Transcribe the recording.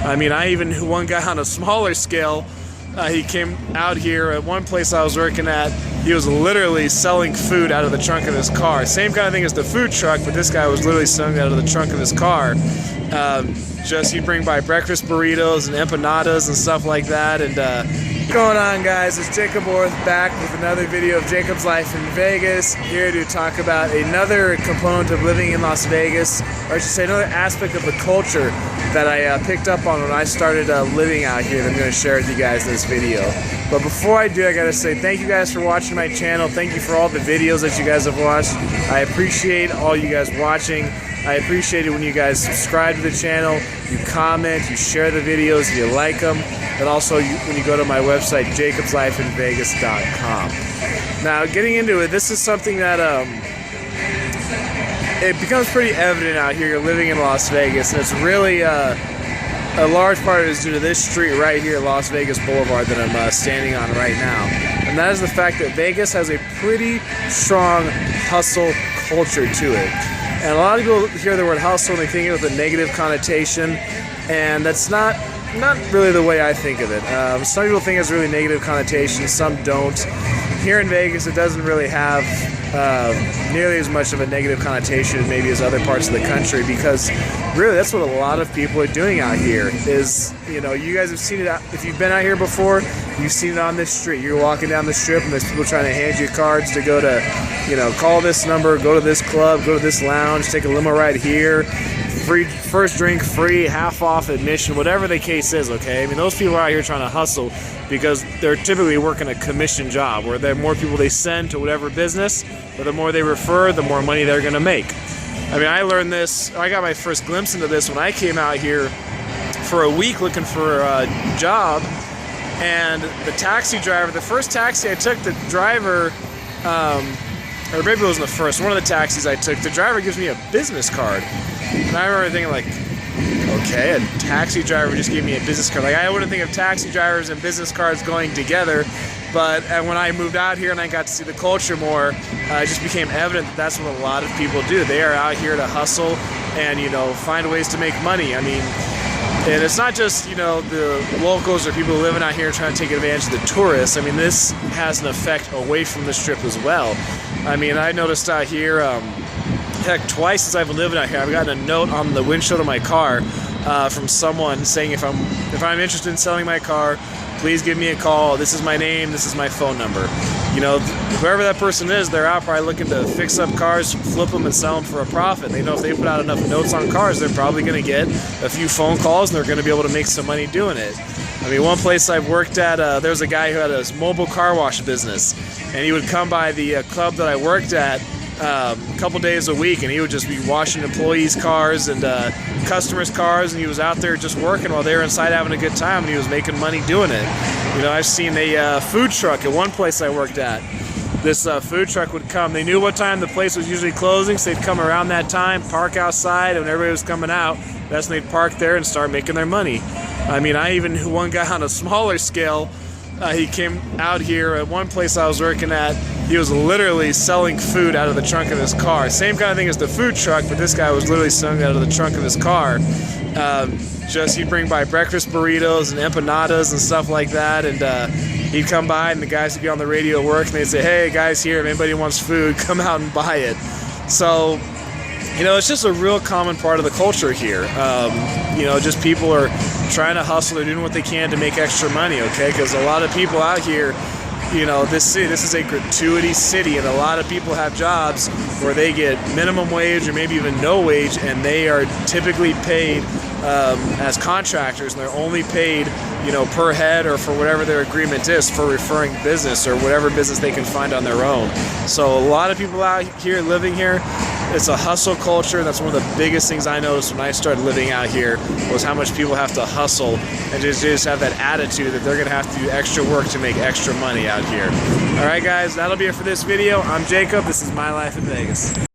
I mean, I even knew one guy on a smaller scale. He came out here at one place I was working at. He was literally selling food out of the trunk of his car. Same kind of thing as the food truck, but this guy was literally selling it out of the trunk of his car. Just he'd bring by breakfast burritos and empanadas and stuff like that. And what's going on, guys? It's Jacoborth back with another video of Jacob's Life in Vegas. Here to talk about another component of living in Las Vegas, or I should say another aspect of the culture that I picked up on when I started living out here that I'm going to share with you guys in this video. But before I do, I gotta say thank you guys for watching my channel. Thank you for all the videos that you guys have watched. I appreciate all you guys watching. I appreciate it when you guys subscribe to the channel, you comment, you share the videos, you like them, and also when you go to my website, Jacobslifeinvegas.com. Now, getting into it, this is something that it becomes pretty evident out here. You're living in Las Vegas, and it's really a large part of it is due to this street right here, Las Vegas Boulevard, that I'm standing on right now. And that is the fact that Vegas has a pretty strong hustle culture to it. And a lot of people hear the word hustle and they think it with a negative connotation, and that's not really the way I think of it. Some people think it's a really negative connotation, some don't. Here in Vegas, it doesn't really have nearly as much of a negative connotation maybe as other parts of the country, because really that's what a lot of people are doing out here. Is, you know, you guys have seen it, if you've been out here before, you've seen it on this street. You're walking down the strip and there's people trying to hand you cards to go to, you know, call this number, go to this club, go to this lounge, take a limo ride here, free first drink free, half off admission, whatever the case is, okay? I mean, those people are out here trying to hustle because they're typically working a commission job where the more people they send to whatever business, or the more they refer, the more money they're gonna make. I mean, I learned this, I got my first glimpse into this when I came out here for a week looking for a job, and the taxi driver, the first taxi I took, the driver, or maybe it wasn't the first, one of the taxis I took, the driver gives me a business card. And I remember thinking, like, okay, a taxi driver just gave me a business card. Like, I wouldn't think of taxi drivers and business cards going together, but when I moved out here and I got to see the culture more, it just became evident that that's what a lot of people do. They are out here to hustle and, you know, find ways to make money. I mean, and it's not just, you know, the locals or people living out here trying to take advantage of the tourists. I mean, this has an effect away from the strip as well. I mean, I noticed out here, heck, twice since I've been living out here, I've gotten a note on the windshield of my car from someone saying if I'm interested in selling my car, please give me a call. This is my name. This is my phone number. You know, whoever that person is, they're out probably looking to fix up cars, flip them, and sell them for a profit. They know if they put out enough notes on cars, they're probably going to get a few phone calls, and they're going to be able to make some money doing it. I mean, one place I've worked at, there was a guy who had a mobile car wash business, and he would come by the club that I worked at a couple days a week, and he would just be washing employees' cars and customers' cars, and he was out there just working while they were inside having a good time, and he was making money doing it. You know, I've seen a food truck at one place I worked at. This food truck would come. They knew what time the place was usually closing, so they'd come around that time, park outside, and when everybody was coming out, that's when they'd park there and start making their money. I mean, I even knew one guy on a smaller scale. He came out here at one place I was working at. He was literally selling food out of the trunk of his car. Same kind of thing as the food truck, but this guy was literally selling it out of the trunk of his car. Just he'd bring by breakfast burritos and empanadas and stuff like that, and he'd come by and the guys would be on the radio at work and they'd say, hey, guys here, if anybody wants food, come out and buy it. So, you know, it's just a real common part of the culture here. You know, just people are trying to hustle. They're doing what they can to make extra money, okay? Because a lot of people out here, you know, this is a gratuity city, and a lot of people have jobs where they get minimum wage or maybe even no wage, and they are typically paid as contractors, and they're only paid, you know, per head or for whatever their agreement is for referring business or whatever business they can find on their own. So a lot of people out here living here, it's a hustle culture. That's one of the biggest things I noticed when I started living out here, was how much people have to hustle and just have that attitude that they're going to have to do extra work to make extra money out here. All right, guys, that'll be it for this video. I'm Jacob. This is My Life in Vegas.